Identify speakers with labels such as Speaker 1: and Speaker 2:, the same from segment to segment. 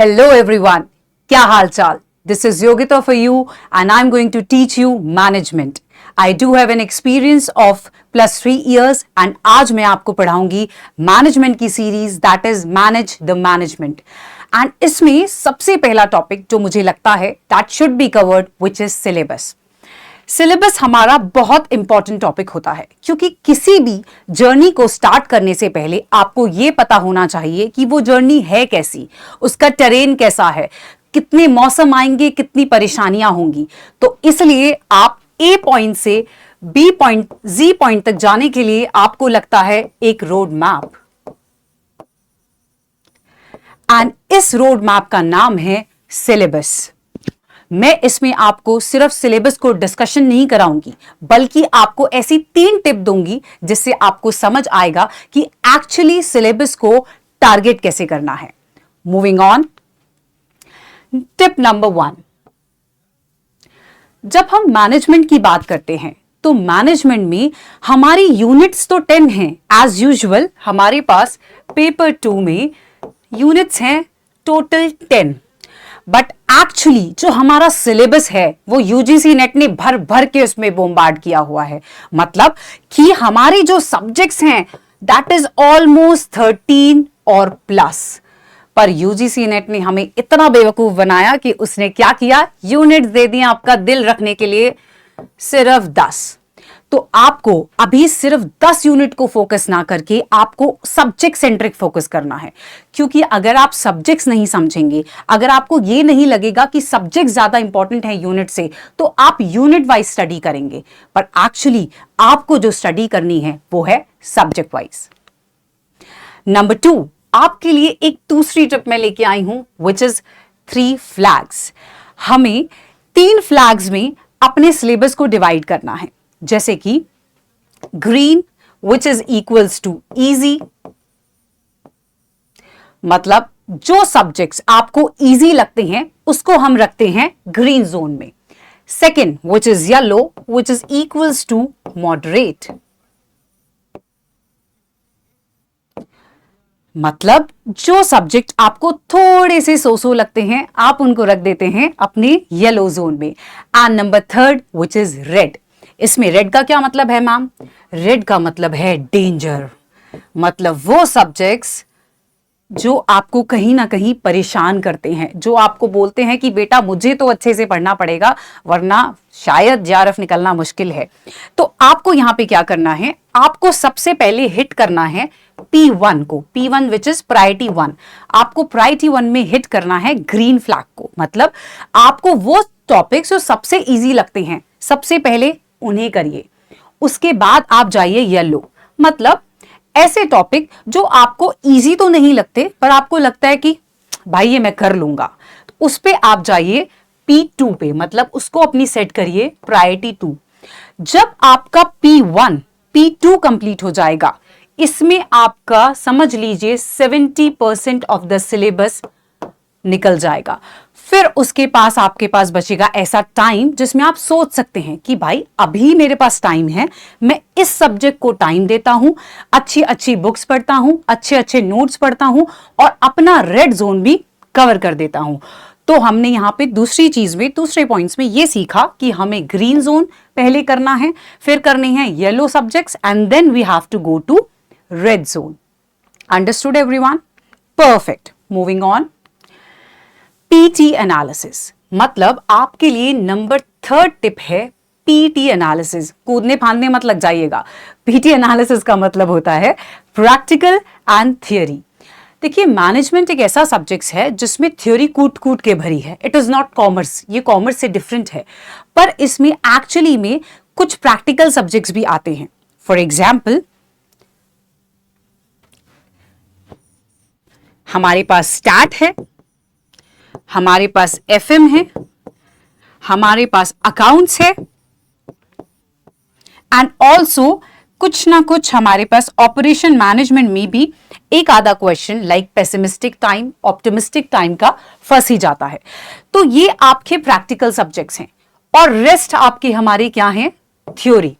Speaker 1: Hello everyone, क्या हाल चाल? This is Yogita for you and I'm going to teach you management. I do have an experience of +3 years and आज मैं आपको पढ़ाऊंगी management की series that is manage the management. And इसमें सबसे पहला topic जो मुझे लगता है that should be covered which is syllabus. Syllabus हमारा बहुत इंपॉर्टेंट टॉपिक होता है क्योंकि किसी भी जर्नी को स्टार्ट करने से पहले आपको यह पता होना चाहिए कि वो जर्नी है कैसी, उसका टेरेन कैसा है, कितने मौसम आएंगे, कितनी परेशानियां होंगी। तो इसलिए आप ए पॉइंट से बी पॉइंट जी पॉइंट तक जाने के लिए आपको लगता है एक रोड मैप, एंड इस रोड मैप का नाम है सिलेबस। मैं इसमें आपको सिर्फ सिलेबस को डिस्कशन नहीं कराऊंगी बल्कि आपको ऐसी 3 टिप दूंगी जिससे आपको समझ आएगा कि एक्चुअली सिलेबस को टारगेट कैसे करना है। मूविंग ऑन, टिप नंबर 1, जब हम मैनेजमेंट की बात करते हैं तो मैनेजमेंट में हमारी यूनिट्स तो 10 हैं एज यूजुअल। हमारे पास पेपर 2 में यूनिट्स हैं टोटल 10, बट एक्चुअली जो हमारा सिलेबस है वो यूजीसी नेट ने भर भर के उसमें बोम्बार्ड किया हुआ है। मतलब कि हमारे जो सब्जेक्ट्स हैं दैट इज ऑलमोस्ट 13 और प्लस। पर यूजीसी नेट ने हमें इतना बेवकूफ बनाया कि उसने क्या किया, यूनिट्स दे दिए आपका दिल रखने के लिए सिर्फ 10। तो आपको अभी सिर्फ 10 यूनिट को फोकस ना करके आपको सब्जेक्ट सेंट्रिक फोकस करना है, क्योंकि अगर आप सब्जेक्ट्स नहीं समझेंगे, अगर आपको ये नहीं लगेगा कि सब्जेक्ट ज्यादा इंपॉर्टेंट है यूनिट से, तो आप यूनिट वाइज स्टडी करेंगे। पर एक्चुअली आपको जो स्टडी करनी है वो है सब्जेक्ट वाइज। नंबर 2, आपके लिए एक दूसरी टिप मैं लेके आई हूं विच इज 3 फ्लैग्स। हमें 3 फ्लैग्स में अपने सिलेबस को डिवाइड करना है, जैसे कि green which is equals to easy, मतलब जो सब्जेक्ट्स आपको इजी लगते हैं उसको हम रखते हैं ग्रीन जोन में। Second which is yellow which is equals to moderate, मतलब जो सब्जेक्ट आपको थोड़े से सोसो लगते हैं आप उनको रख देते हैं अपने येलो जोन में। And number 3 which is red. इसमें रेड का क्या मतलब है मैम? रेड का मतलब है डेंजर, मतलब वो सब्जेक्ट्स जो आपको कहीं ना कहीं परेशान करते हैं, जो आपको बोलते हैं कि बेटा मुझे तो अच्छे से पढ़ना पड़ेगा वरना शायद जेआरएफ निकलना मुश्किल है। तो आपको यहां पे क्या करना है, आपको सबसे पहले हिट करना है P1 को, P1 विच इज प्रायोरिटी 1। आपको प्रायोरिटी 1 में हिट करना है ग्रीन फ्लैग को, मतलब आपको वो टॉपिक्स जो सबसे इजी लगते हैं सबसे पहले उन्हें करिए। उसके बाद आप जाइए येलो, मतलब ऐसे टॉपिक जो आपको इजी तो नहीं लगते पर आपको लगता है कि भाई ये मैं कर लूंगा, तो उस पे आप जाइए P2 पे, मतलब उसको अपनी सेट करिए प्रायोरिटी 2। जब आपका P1 P2 कंप्लीट हो जाएगा, इसमें आपका समझ लीजिए 70% ऑफ द सिलेबस निकल जाएगा। फिर उसके पास आपके पास बचेगा ऐसा टाइम जिसमें आप सोच सकते हैं कि भाई अभी मेरे पास टाइम है, मैं इस सब्जेक्ट को टाइम देता हूं, अच्छी अच्छी बुक्स पढ़ता हूं, अच्छे अच्छे नोट्स पढ़ता हूं और अपना रेड जोन भी कवर कर देता हूं। तो हमने यहां पे दूसरी चीज में, दूसरे पॉइंट्स में ये सीखा कि हमें ग्रीन जोन पहले करना है, फिर करने हैं yellow subjects and then we have to go to red zone. Understood everyone? Perfect. Moving on, PT analysis, मतलब आपके लिए नंबर 3 टिप है पीटी एनालिसिस। कूदने फांदने मत लग जाइएगा। पीटी एनालिसिस का मतलब होता है प्रैक्टिकल एंड थियोरी। देखिए मैनेजमेंट एक ऐसा सब्जेक्ट है जिसमें थ्योरी कूट कूट के भरी है। इट इज नॉट कॉमर्स, ये कॉमर्स से डिफरेंट है, पर इसमें एक्चुअली में कुछ प्रैक्टिकल सब्जेक्ट्स भी आते हैं। फॉर एग्जाम्पल हमारे पास स्टैट है, हमारे पास एफएम है, हमारे पास अकाउंट्स है एंड ऑल्सो कुछ ना कुछ हमारे पास ऑपरेशन मैनेजमेंट में भी एक आधा question like pessimistic time, optimistic time का फंस ही जाता है। तो ये आपके प्रैक्टिकल सब्जेक्ट्स हैं और रेस्ट आपके हमारे क्या हैं, थ्योरी।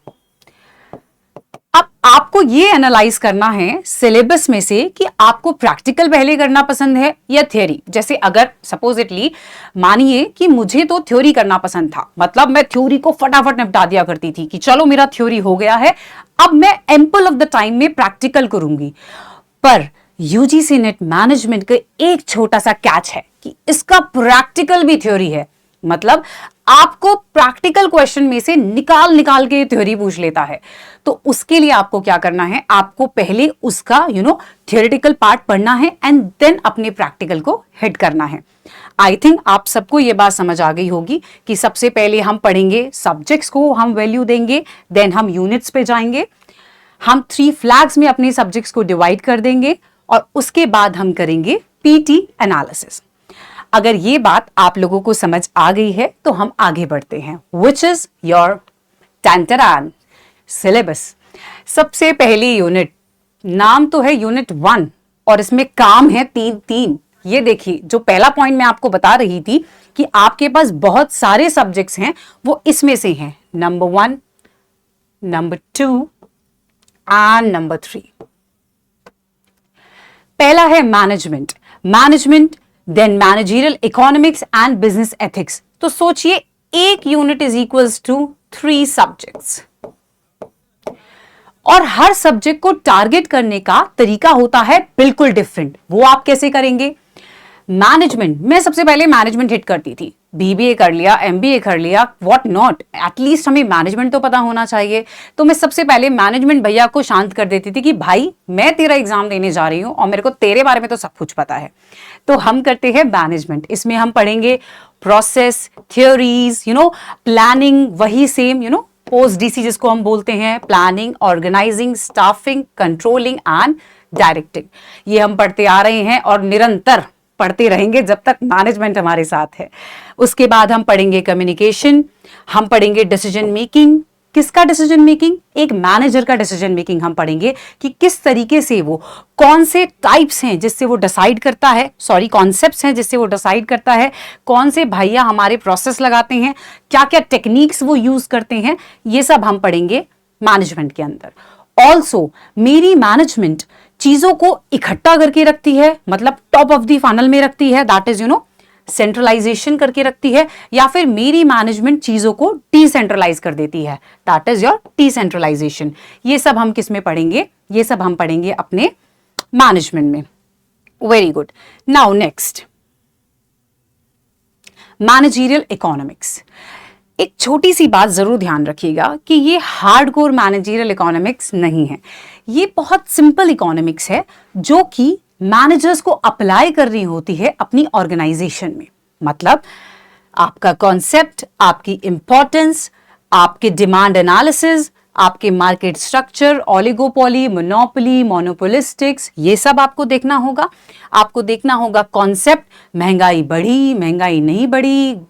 Speaker 1: अब आपको ये एनालाइज करना है सिलेबस में से कि आपको प्रैक्टिकल पहले करना पसंद है या थ्योरी। जैसे अगर सपोजिटली मानिए कि मुझे तो थ्योरी करना पसंद था, मतलब मैं थ्योरी को फटाफट निपटा दिया करती थी कि चलो मेरा थ्योरी हो गया है, अब मैं एम्पल ऑफ द टाइम में प्रैक्टिकल करूंगी। पर यूजीसी नेट मैनेजमेंट का एक छोटा सा कैच है कि इसका प्रैक्टिकल भी थ्योरी है, मतलब आपको प्रैक्टिकल क्वेश्चन में से निकाल निकाल के थ्योरी पूछ लेता है। तो उसके लिए आपको क्या करना है, आपको पहले उसका थियोरेटिकल पार्ट पढ़ना है एंड देन अपने प्रैक्टिकल को हिट करना है। आई थिंक आप सबको ये बात समझ आ गई होगी कि सबसे पहले हम पढ़ेंगे सब्जेक्ट्स को, हम वैल्यू देंगे, देन हम यूनिट्स पे जाएंगे, हम 3 फ्लैग्स में अपने सब्जेक्ट्स को डिवाइड कर देंगे और उसके बाद हम करेंगे पीटी एनालिसिस। अगर ये बात आप लोगों को समझ आ गई है तो हम आगे बढ़ते हैं, विच इज योर टैंटरान सिलेबस। सबसे पहली यूनिट, नाम तो है यूनिट 1 और इसमें काम है 3। ये देखिए, जो पहला पॉइंट मैं आपको बता रही थी कि आपके पास बहुत सारे सब्जेक्ट्स हैं, वो इसमें से हैं, नंबर 1, नंबर 2 एंड नंबर 3। पहला है management, then managerial economics and business ethics. तो सोचिए, एक unit is equals to 3 subjects और हर सब्जेक्ट को टारगेट करने का तरीका होता है बिल्कुल डिफरेंट। वो आप कैसे करेंगे? मैनेजमेंट, मैं सबसे पहले मैनेजमेंट हिट करती थी, बीबीए कर लिया, एमबीए कर लिया, व्हाट नॉट, एटलीस्ट हमें मैनेजमेंट तो पता होना चाहिए। तो मैं सबसे पहले मैनेजमेंट भैया को शांत कर देती थी कि भाई मैं तेरा एग्जाम देने जा रही हूं और मेरे को तेरे बारे में तो सब कुछ पता है। तो हम करते हैं मैनेजमेंट। इसमें हम पढ़ेंगे प्रोसेस, थ्योरीज, प्लानिंग, वही सेम, पोस्ट डीसी जिसको हम बोलते हैं, planning, organising, staffing, controlling and directing. ये हम पढ़ते आ रहे हैं और निरंतर पढ़ते रहेंगे जब तक मैनेजमेंट हमारे साथ है। उसके बाद हम पढ़ेंगे कम्युनिकेशन, हम पढ़ेंगे डिसीजन मेकिंग। किसका डिसीजन मेकिंग? एक मैनेजर का डिसीजन मेकिंग हम पढ़ेंगे कि किस तरीके से वो, कौन से टाइप्स हैं जिससे वो डिसाइड करता है, कॉन्सेप्ट्स हैं जिससे वो डिसाइड करता है, कौन से भैया हमारे प्रोसेस लगाते हैं, क्या क्या टेक्निक्स वो यूज करते हैं, ये सब हम पढ़ेंगे मैनेजमेंट के अंदर। ऑल्सो मेरी मैनेजमेंट चीजों को इकट्ठा करके रखती है, मतलब टॉप ऑफ द फनल में रखती है, दैट इज सेंट्रलाइजेशन करके रखती है, या फिर मेरी मैनेजमेंट चीजों को डिसेंट्रलाइज कर देती है, दैट इज योर डिसेंट्रलाइजेशन। ये सब हम किस में पढ़ेंगे? ये सब हम पढ़ेंगे अपने मैनेजमेंट में। Very good. Now next, managerial economics. एक छोटी सी बात जरूर ध्यान रखिएगा कि ये हार्डकोर मैनेजरियल इकोनॉमिक्स नहीं है, ये बहुत सिंपल इकोनॉमिक्स है जो कि मैनेजर्स को अप्लाई करनी होती है अपनी ऑर्गेनाइजेशन में। मतलब आपका कॉन्सेप्ट, आपकी इंपॉर्टेंस, आपके डिमांड एनालिसिस, आपके मार्केट स्ट्रक्चर, ओलिगोपोली, मोनोपोली, मोनोपोलिस्टिक्स, ये सब आपको देखना होगा। आपको देखना होगा कॉन्सेप्ट, महंगाई बढ़ी, महंगाई नहीं बढ़ी,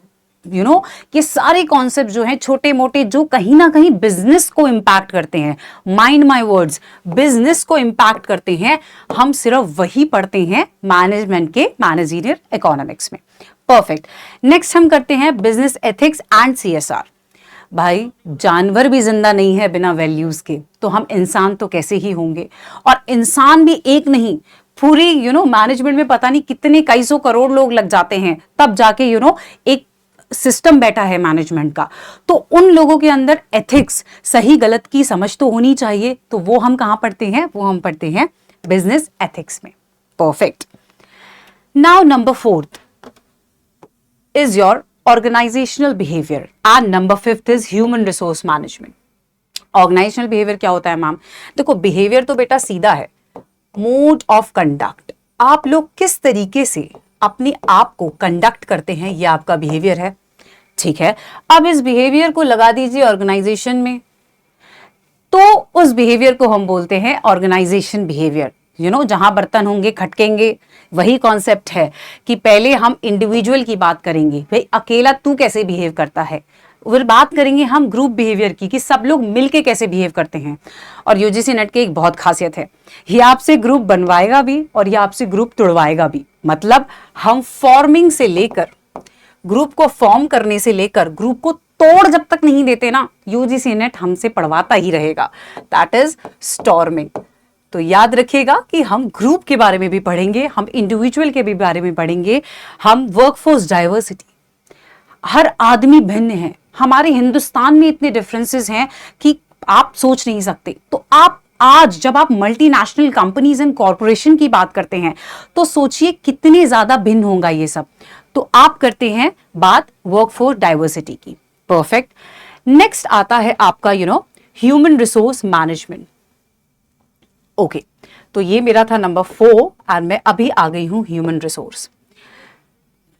Speaker 1: ये सारे कॉन्सेप्ट जो हैं छोटे मोटे, जो कहीं ना कहीं बिजनेस को इंपैक्ट करते हैं, माइंड माय वर्ड्स, बिजनेस को इंपैक्ट करते हैं, हम सिर्फ वही पढ़ते हैं मैनेजमेंट के मैनेजरियल इकोनॉमिक्स में। परफेक्ट। नेक्स्ट हम करते हैं बिजनेस एथिक्स एंड सीएसआर। भाई जानवर भी जिंदा नहीं है बिना वैल्यूज के, तो हम इंसान तो कैसे ही होंगे। और इंसान भी एक नहीं, पूरी मैनेजमेंट में पता नहीं कितने कई सौ करोड़ लोग लग जाते हैं, तब जाके एक सिस्टम बैठा है मैनेजमेंट का। तो उन लोगों के अंदर एथिक्स, सही गलत की समझ तो होनी चाहिए। तो वो हम कहां पढ़ते हैं? वो हम पढ़ते हैं बिजनेस एथिक्स में। Perfect. Now number 4 is your organisational behaviour and number 5 is human resource management. Organisational behaviour क्या होता है मैम? देखो, बिहेवियर तो बेटा सीधा है, मोड ऑफ कंडक्ट। आप लोग किस तरीके से अपने आप को कंडक्ट करते हैं, ये आपका बिहेवियर है। ठीक है, अब इस बिहेवियर को लगा दीजिए ऑर्गेनाइजेशन में, तो उस बिहेवियर को हम बोलते हैं ऑर्गेनाइजेशन बिहेवियर। जहां बर्तन होंगे खटकेंगे, वही कॉन्सेप्ट है कि पहले हम इंडिविजुअल की बात करेंगे, भाई अकेला तू कैसे बिहेव करता है, फिर बात करेंगे हम ग्रुप बिहेवियर की कि सब लोग मिलके कैसे बिहेव करते हैं। और यूजीसी नेट की एक बहुत खासियत है, ये आपसे ग्रुप बनवाएगा भी और ये आपसे ग्रुप तोड़वाएगा भी। मतलब हम फॉर्मिंग से लेकर, ग्रुप को फॉर्म करने से लेकर ग्रुप को तोड़ जब तक नहीं देते ना, यूजीसी नेट हमसे पढ़वाता ही रहेगा, दैट इज स्टॉर्मिंग। तो याद रखिएगा कि हम ग्रुप के बारे में भी पढ़ेंगे, हम इंडिविजुअल के भी बारे में पढ़ेंगे, हम वर्कफोर्स डाइवर्सिटी, हर आदमी भिन्न है, हमारे हिंदुस्तान में इतने डिफरेंसेस हैं कि आप सोच नहीं सकते। तो आप आज जब आप मल्टीनेशनल कंपनीज एंड कॉरपोरेशन की बात करते हैं तो सोचिए कितने ज्यादा भिन्न होगा ये सब। तो आप करते हैं बात वर्कफोर्स डाइवर्सिटी की, परफेक्ट। नेक्स्ट आता है आपका ह्यूमन रिसोर्स मैनेजमेंट। ओके, तो ये मेरा था नंबर 4 और मैं अभी आ गई हूं ह्यूमन रिसोर्स।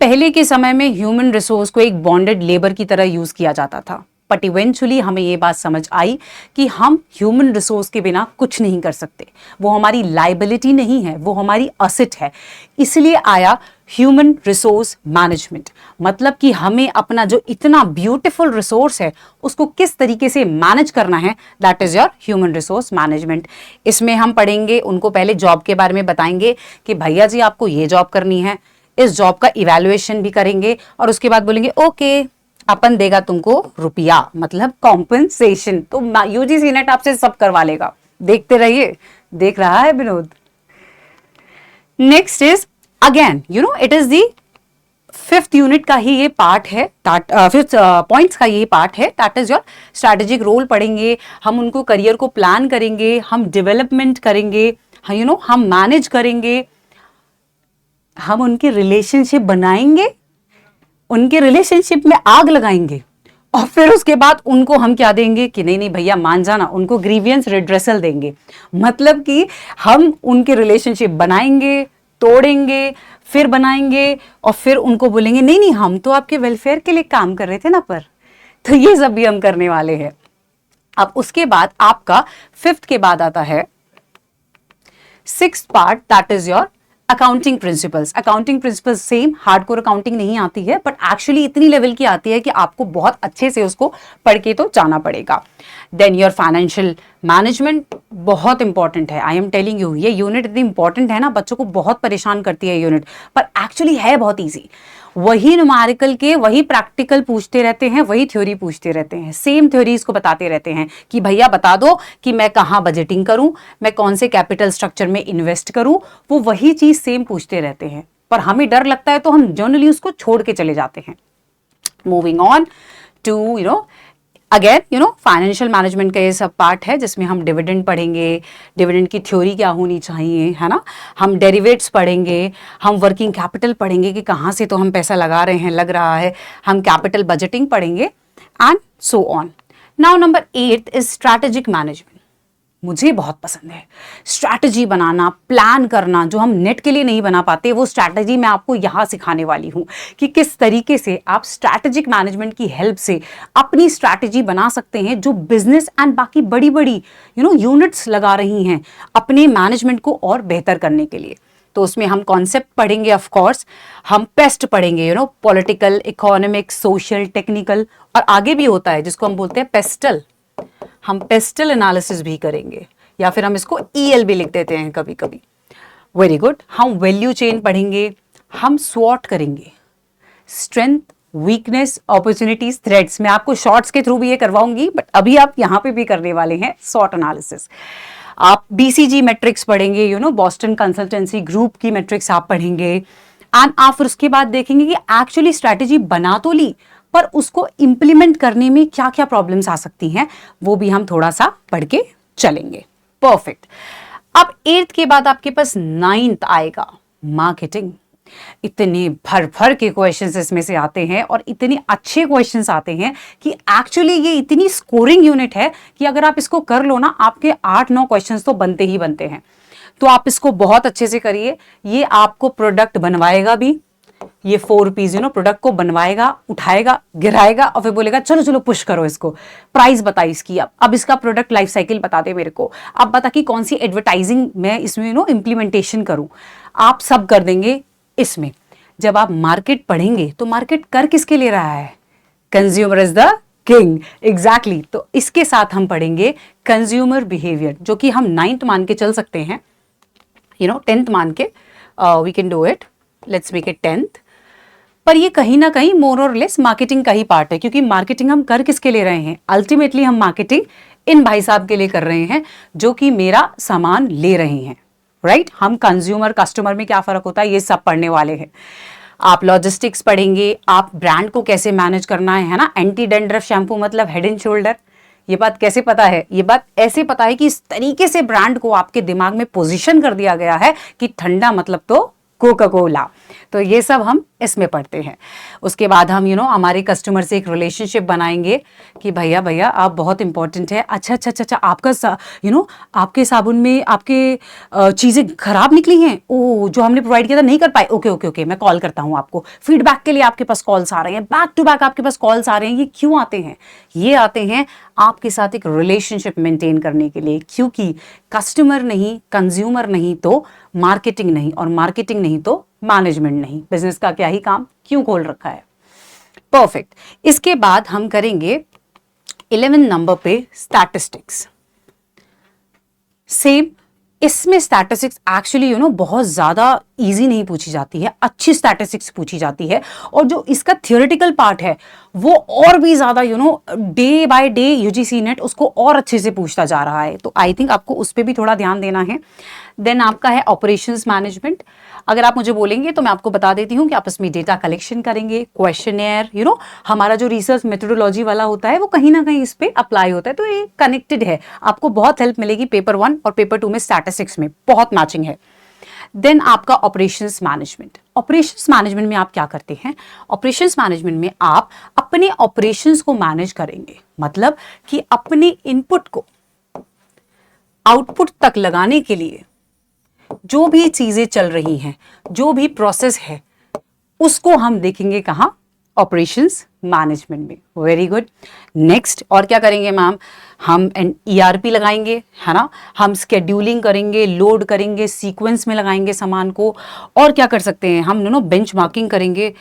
Speaker 1: पहले के समय में ह्यूमन रिसोर्स को एक बॉन्डेड लेबर की तरह यूज किया जाता था, बट इवेंचुअली हमें ये बात समझ आई कि हम ह्यूमन रिसोर्स के बिना कुछ नहीं कर सकते, वो हमारी लाइबिलिटी नहीं है, वो हमारी असेट है। इसलिए आया ह्यूमन रिसोर्स मैनेजमेंट, मतलब कि हमें अपना जो इतना ब्यूटीफुल रिसोर्स है उसको किस तरीके से मैनेज करना है, that is your human resource management. इसमें हम पढ़ेंगे, उनको पहले जॉब के बारे में बताएंगे कि भैया जी आपको ये जॉब करनी है, इस जॉब का इवैल्यूएशन भी करेंगे और उसके बाद बोलेंगे ओके अपन देगा तुमको रुपया, मतलब कॉम्पनसेशन। तो यूजीसी नेट आपसे सब करवा लेगा, देखते रहिए, देख रहा है Vinod. Next is again it is the 5th unit का ही ये पार्ट है, 5th पॉइंट्स का ये पार्ट है, that is your strategic role पढ़ेंगे, हम उनको करियर को प्लान करेंगे, हम डेवलपमेंट करेंगे, हम मैनेज करेंगे, हम उनके रिलेशनशिप बनाएंगे, उनके रिलेशनशिप में आग लगाएंगे और फिर उसके बाद उनको हम क्या देंगे कि नहीं नहीं भैया मान जाना, उनको ग्रीवियंस रिड्रेसल देंगे। मतलब कि हम उनके रिलेशनशिप बनाएंगे, तोड़ेंगे, फिर बनाएंगे और फिर उनको बोलेंगे नहीं नहीं हम तो आपके वेलफेयर के लिए काम कर रहे थे ना पर। तो ये सब भी हम करने वाले हैं। अब उसके बाद आपका 5th के बाद आता है 6th part, that is your accounting principles. Accounting principles same hardcore accounting नहीं आती है, बट एक्चुअली इतनी लेवल की आती है कि आपको बहुत अच्छे से उसको पढ़ के तो जाना पड़ेगा। देन योर फाइनेंशियल मैनेजमेंट बहुत इंपॉर्टेंट है, आई एम टेलिंग यू। ये यूनिट इतनी इंपॉर्टेंट है ना, बच्चों को बहुत परेशान करती है यूनिट, पर एक्चुअली है बहुत ईजी। वही न्यूमेरिकल के वही प्रैक्टिकल पूछते रहते हैं, वही थ्योरी पूछते रहते हैं, सेम थ्योरीज को बताते रहते हैं कि भैया बता दो कि मैं कहाँ बजटिंग करूं, मैं कौन से कैपिटल स्ट्रक्चर में इन्वेस्ट करूं, वो वही चीज सेम पूछते रहते हैं। पर हमें डर लगता है तो हम जनरली उसको छोड़ के चले जाते हैं। Moving on to again financial management का ये सब पार्ट है जिसमें हम डिविडेंड पढ़ेंगे, डिविडेंड की थ्योरी क्या होनी चाहिए, है ना, हम डेरिवेट्स पढ़ेंगे, हम वर्किंग कैपिटल पढ़ेंगे कि कहाँ से तो हम पैसा लगा रहे हैं, लग रहा है, हम कैपिटल बजटिंग पढ़ेंगे and so on. Now number 8 is strategic management. मुझे बहुत पसंद है स्ट्रैटेजी बनाना, प्लान करना, जो हम नेट के लिए नहीं बना पाते वो स्ट्रैटेजी मैं आपको यहाँ सिखाने वाली हूँ कि किस तरीके से आप स्ट्रैटेजिक मैनेजमेंट की हेल्प से अपनी स्ट्रैटेजी बना सकते हैं, जो बिजनेस एंड बाकी बड़ी बड़ी यूनिट्स लगा रही हैं अपने मैनेजमेंट को और बेहतर करने के लिए। तो उसमें हम कॉन्सेप्ट पढ़ेंगे, ऑफ कोर्स हम पेस्ट पढ़ेंगे, पॉलिटिकल, इकोनॉमिक, सोशल, टेक्निकल, और आगे भी होता है जिसको हम बोलते हैं पेस्टल। हम पेस्टल एनालिसिस भी करेंगे या फिर हम इसको ईएल भी लिख देते हैं कभी कभी। Very good. हम वैल्यू चेन पढ़ेंगे, हम स्वॉट करेंगे, स्ट्रेंथ, वीकनेस, अपॉर्चुनिटीज, थ्रेट्स। मैं आपको शॉर्ट्स के थ्रू भी ये करवाऊंगी, बट अभी आप यहाँ पे भी करने वाले हैं स्वॉट एनालिसिस। आप बीसीजी मैट्रिक्स पढ़ेंगे, बॉस्टन कंसल्टेंसी ग्रुप की मैट्रिक्स आप पढ़ेंगे एंड आप फिर उसके बाद देखेंगे कि एक्चुअली स्ट्रैटेजी बना तो ली पर उसको इंप्लीमेंट करने में क्या क्या प्रॉब्लम्स आ सकती हैं, वो भी हम थोड़ा सा पढ़ के चलेंगे। परफेक्ट। अब 8th के बाद आपके पास 9th आएगा, मार्केटिंग। इतने भर भर के क्वेश्चंस इसमें से आते हैं और इतने अच्छे क्वेश्चंस आते हैं कि एक्चुअली ये इतनी स्कोरिंग यूनिट है कि अगर आप इसको कर लो ना, आपके 8-9 क्वेश्चंस तो बनते ही बनते हैं। तो आप इसको बहुत अच्छे से करिए। ये आपको प्रोडक्ट बनवाएगा भी, ये 4 रुपीज प्रोडक्ट को बनवाएगा, उठाएगा, गिराएगा और फिर बोलेगा चलो चलो पुश करो इसको, प्राइस बता इसकी, अब इसका प्रोडक्ट लाइफ साइकिल बता दे मेरे को, अब बता कि कौन सी एडवर्टाइजिंग मैं इसमें इंप्लीमेंटेशन करूं। आप सब कर देंगे इसमें। जब आप मार्केट पढ़ेंगे तो मार्केट कर किसके लिए रहा है? Consumer is the king. Exactly. तो इसके साथ हम पढ़ेंगे कंज्यूमर बिहेवियर, जो कि हम 9th मान के चल सकते हैं, 10th मान के we can do it, let's make it 10th। पर ये कहीं ना कहीं मोर और लेस मार्केटिंग का ही पार्ट है, क्योंकि मार्केटिंग हम कर किसके ले रहे हैं, अल्टीमेटली हम मार्केटिंग इन भाई साहब के लिए कर रहे हैं जो कि मेरा सामान ले रहे हैं, राइट। हम कंज्यूमर कस्टमर में क्या फर्क होता है ये सब पढ़ने वाले हैं। आप लॉजिस्टिक्स पढ़ेंगे, आप ब्रांड को कैसे मैनेज करना है ना। एंटी डैंड्रफ शैम्पू मतलब हेड एंड शोल्डर, ये बात कैसे पता है, ये बात ऐसे पता है कि इस तरीके से ब्रांड को आपके दिमाग में पोजीशन कर दिया गया है कि ठंडा मतलब तो कोका कोला। तो ये सब हम इसमें पढ़ते हैं। उसके बाद हम हमारे कस्टमर से एक रिलेशनशिप बनाएंगे कि भैया भैया आप बहुत इंपॉर्टेंट है। अच्छा अच्छा अच्छा, आपका आपके साबुन में आपके चीज़ें खराब निकली हैं, ओ जो हमने प्रोवाइड किया था नहीं कर पाए, ओके ओके ओके मैं कॉल करता हूँ आपको। फीडबैक के लिए आपके पास कॉल्स आ रहे हैं, बैक टू बैक आपके पास कॉल्स आ रहे हैं। ये क्यों आते हैं, ये आते हैं आपके साथ एक रिलेशनशिप मेंटेन करने के लिए, क्योंकि कस्टमर नहीं, कंज्यूमर नहीं तो मार्केटिंग नहीं, और मार्केटिंग नहीं तो मैनेजमेंट नहीं, बिजनेस का क्या ही काम क्यों खोल रखा है। परफेक्ट। इसके बाद हम करेंगे 11 नंबर पे स्टैटिस्टिक्स। सेम, इसमें स्टैटिस्टिक्स एक्चुअली बहुत ज्यादा इजी नहीं पूछी जाती है, अच्छी स्टैटिस्टिक्स पूछी जाती है, और जो इसका थियोरेटिकल पार्ट है वो और भी ज्यादा day by day UGC net उसको और अच्छे से पूछता जा रहा है। तो आई थिंक आपको उस पर भी थोड़ा ध्यान देना है। देन आपका है ऑपरेशंस मैनेजमेंट। अगर आप मुझे बोलेंगे तो मैं आपको बता देती हूँ कि आप इसमें डेटा कलेक्शन करेंगे, क्वेश्चनेयर हमारा जो रिसर्च मेथोडोलॉजी वाला होता है वो कहीं ना कहीं इस पे अप्लाई होता है। तो ये कनेक्टेड है, आपको बहुत हेल्प मिलेगी पेपर 1 और पेपर 2 में स्टैटिस्टिक्स में बहुत मैचिंग है। देन आपका ऑपरेशंस मैनेजमेंट। ऑपरेशंस मैनेजमेंट में आप क्या करते हैं, ऑपरेशंस मैनेजमेंट में आप अपने ऑपरेशंस को मैनेज करेंगे, मतलब कि अपने इनपुट को आउटपुट तक लगाने के लिए जो भी चीजें चल रही हैं, जो भी प्रोसेस है, उसको हम देखेंगे कहां, ऑपरेशंस मैनेजमेंट में। Very good. नेक्स्ट और क्या करेंगे मैम, हम ERP लगाएंगे, है ना, हम स्केड्यूलिंग करेंगे, लोड करेंगे, सीक्वेंस में लगाएंगे सामान को, और क्या कर सकते हैं हम बेंचमार्किंग करेंगे।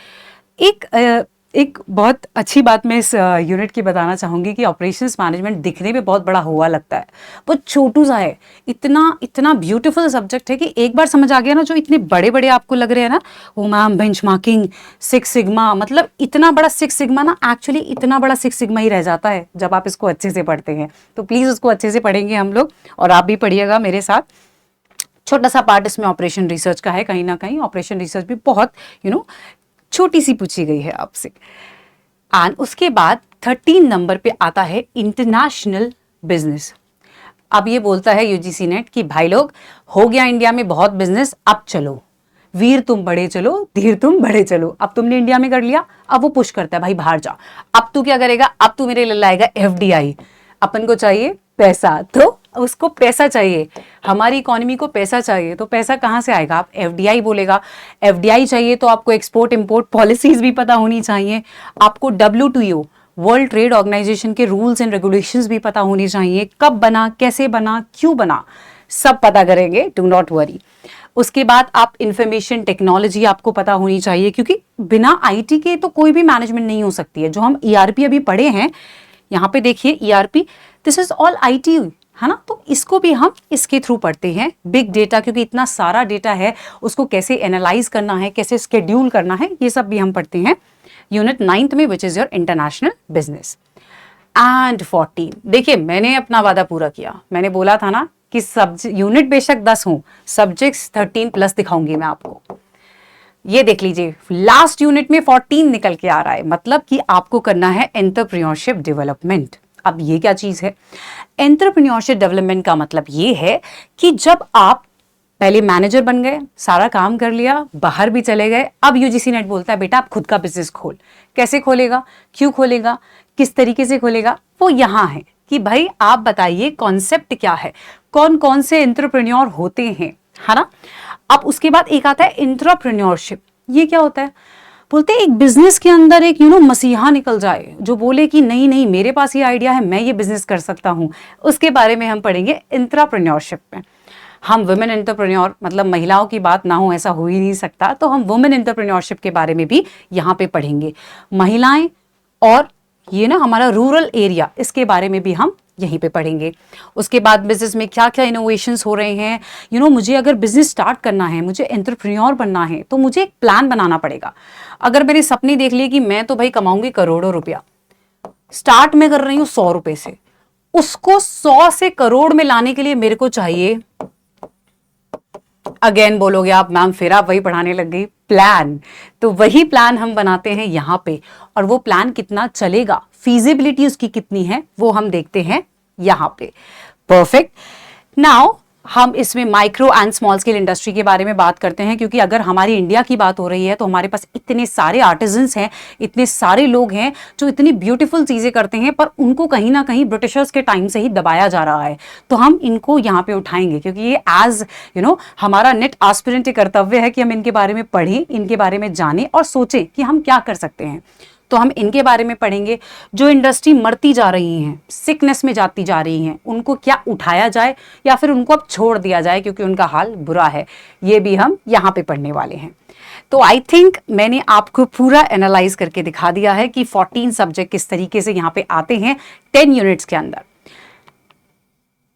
Speaker 1: एक बहुत अच्छी बात मैं इस यूनिट की बताना चाहूँगी कि ऑपरेशंस मैनेजमेंट दिखने में बहुत बड़ा हुआ लगता है, वो छोटू सा है, इतना इतना ब्यूटीफुल सब्जेक्ट है कि एक बार समझ आ गया ना, जो इतने बड़े बड़े आपको लग रहे हैं ना, वो मैम बेंचमार्किंग, 6 सिग्मा, मतलब इतना बड़ा 6 सिग्मा ना, एक्चुअली इतना बड़ा 6 सिग्मा ही रह जाता है जब आप इसको अच्छे से पढ़ते हैं। तो प्लीज़ उसको अच्छे से पढ़ेंगे हम लोग, और आप भी पढ़िएगा मेरे साथ। छोटा सा पार्ट इसमें ऑपरेशन रिसर्च का है, कहीं ना कहीं ऑपरेशन रिसर्च भी बहुत छोटी सी पूछी गई है आपसे। एंड उसके बाद 13 नंबर पे आता है इंटरनेशनल बिजनेस। अब ये बोलता है यूजीसी नेट कि भाई लोग, हो गया इंडिया में बहुत बिजनेस, अब चलो वीर तुम बड़े चलो, धीर तुम बड़े चलो। अब तुमने इंडिया में कर लिया, अब वो पुश करता है भाई बाहर जा, अब तू क्या करेगा, अब तू मेरे लिए लाएगा FDI। अपन को चाहिए पैसा, तो उसको पैसा चाहिए, हमारी इकोनॉमी को पैसा चाहिए, तो पैसा कहाँ से आएगा, आप FDI बोलेगा। FDI चाहिए तो आपको एक्सपोर्ट इंपोर्ट पॉलिसीज भी पता होनी चाहिए, आपको WTO वर्ल्ड ट्रेड ऑर्गेनाइजेशन के रूल्स एंड रेगुलेशंस भी पता होनी चाहिए, कब बना, कैसे बना, क्यों बना, सब पता करेंगे, डू नॉट वरी। उसके बाद आप इंफॉर्मेशन टेक्नोलॉजी आपको पता होनी चाहिए, क्योंकि बिना IT के तो कोई भी मैनेजमेंट नहीं हो सकती है। जो हम ERP अभी पढ़े हैं, यहाँ पे देखिए ERP, this is all IT, है ना, तो इसको भी हम इसके थ्रू पढ़ते हैं। बिग डेटा, क्योंकि इतना सारा डेटा है, उसको कैसे एनालाइज करना है, कैसे स्केड्यूल करना है, ये सब भी हम पढ़ते हैं यूनिट 9th में, which is your international business. And 14, देखिए मैंने अपना वादा पूरा किया, मैंने बोला था ना कि यूनिट बेशक 10 हो, सब्जेक्ट्स 13+ दिखाऊंगी मैं आपको। ये देख लीजिए लास्ट यूनिट में 14 निकल के आ रहा है, मतलब कि आपको करना है एंटरप्रेन्योरशिप डेवलपमेंट। अब ये क्या चीज है, एंटरप्रेन्योरशिप डेवलपमेंट का मतलब ये है कि जब आप पहले मैनेजर बन गए, सारा काम कर लिया, बाहर भी चले गए, अब यूजीसी नेट बोलता है बेटा आप खुद का बिजनेस खोल। कैसे खोलेगा, क्यों खोलेगा, किस तरीके से खोलेगा, वो यहाँ है कि भाई आप बताइए कॉन्सेप्ट क्या है, कौन कौन से एंटरप्रेन्योर होते हैं, है ना। अब उसके बाद एक आता है एंटरप्रेन्योरशिप। ये क्या होता है, बोलते हैं एक बिजनेस के अंदर एक मसीहा निकल जाए जो बोले कि नहीं नहीं मेरे पास ये आइडिया है, मैं ये बिजनेस कर सकता हूँ, उसके बारे में हम पढ़ेंगे एंटरप्रेन्योरशिप में। हम वुमेन एंटरप्रेन्योर, मतलब महिलाओं की बात ना हो ऐसा हो ही नहीं सकता, तो हम वुमेन एंटरप्रेन्योरशिप के बारे में भी यहाँ पे पढ़ेंगे। महिलाएं और ये हमारा रूरल एरिया, इसके बारे में भी हम यहीं पे पढ़ेंगे। उसके बाद बिजनेस में क्या क्या इनोवेशंस हो रहे हैं, मुझे अगर बिजनेस स्टार्ट करना है, मुझे एंटरप्रेन्योर बनना है, तो मुझे एक प्लान बनाना पड़ेगा। अगर मैंने सपने देख लिए कि मैं तो भाई कमाऊंगी करोड़ों रुपया, स्टार्ट में कर रही हूँ 100 रुपए से, उसको 100 से करोड़ में लाने के लिए मेरे को चाहिए, अगेन बोलोगे आप मैम फिर आप वही पढ़ाने लग गई, प्लान। तो वही प्लान हम बनाते हैं यहाँ पे, और वो प्लान कितना चलेगा, फीजिबिलिटी उसकी कितनी है, वो हम देखते हैं यहाँ पे। परफेक्ट। नाउ हम इसमें micro and small scale industry के बारे में बात करते हैं, क्योंकि अगर हमारी इंडिया की बात हो रही है तो हमारे पास इतने सारे आर्टिजन्स हैं, इतने सारे लोग हैं जो इतनी ब्यूटीफुल चीजें करते हैं, पर उनको कहीं ना कहीं ब्रिटिशर्स के टाइम से ही दबाया जा रहा है। तो हम इनको यहाँ पे उठाएंगे, क्योंकि ये एज हमारा नेट एस्पिरेंट कर्तव्य है कि हम इनके बारे में पढ़ें, इनके बारे में जानें और सोचें कि हम क्या कर सकते हैं। तो हम इनके बारे में पढ़ेंगे। जो इंडस्ट्री मरती जा रही हैं, सिकनेस में जाती जा रही हैं, उनको क्या उठाया जाए या फिर उनको अब छोड़ दिया जाए क्योंकि उनका हाल बुरा है, ये भी हम यहाँ पे पढ़ने वाले हैं। तो आई थिंक मैंने आपको पूरा एनालाइज करके दिखा दिया है कि 14 सब्जेक्ट किस तरीके से यहाँ पे आते हैं 10 यूनिट्स के अंदर।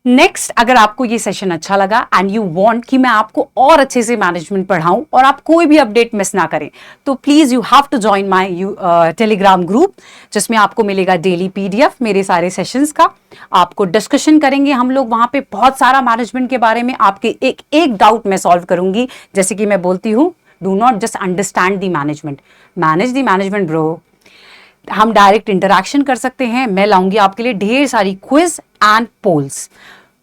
Speaker 1: नेक्स्ट, अगर आपको ये सेशन अच्छा लगा एंड यू वांट कि मैं आपको और अच्छे से मैनेजमेंट पढ़ाऊं और आप कोई भी अपडेट मिस ना करें, तो please you have to join my Telegram group, जिसमें आपको मिलेगा डेली पीडीएफ मेरे सारे सेशंस का। आपको डिस्कशन करेंगे हम लोग वहां पे बहुत सारा मैनेजमेंट के बारे में, आपके एक एक डाउट मैं सॉल्व करूंगी। जैसे कि मैं बोलती हूँ, do not just understand the management, manage the management bro. हम डायरेक्ट इंटरैक्शन कर सकते हैं। मैं लाऊंगी आपके लिए ढेर सारी क्विज एंड पोल्स।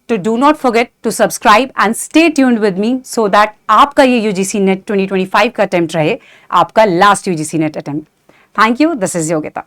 Speaker 1: तो do not forget to subscribe and stay tuned with me, so that आपका ये यूजीसी नेट 2025 का अटेम्प्ट रहे आपका last UGC NET attempt. Thank you. This is Yogita.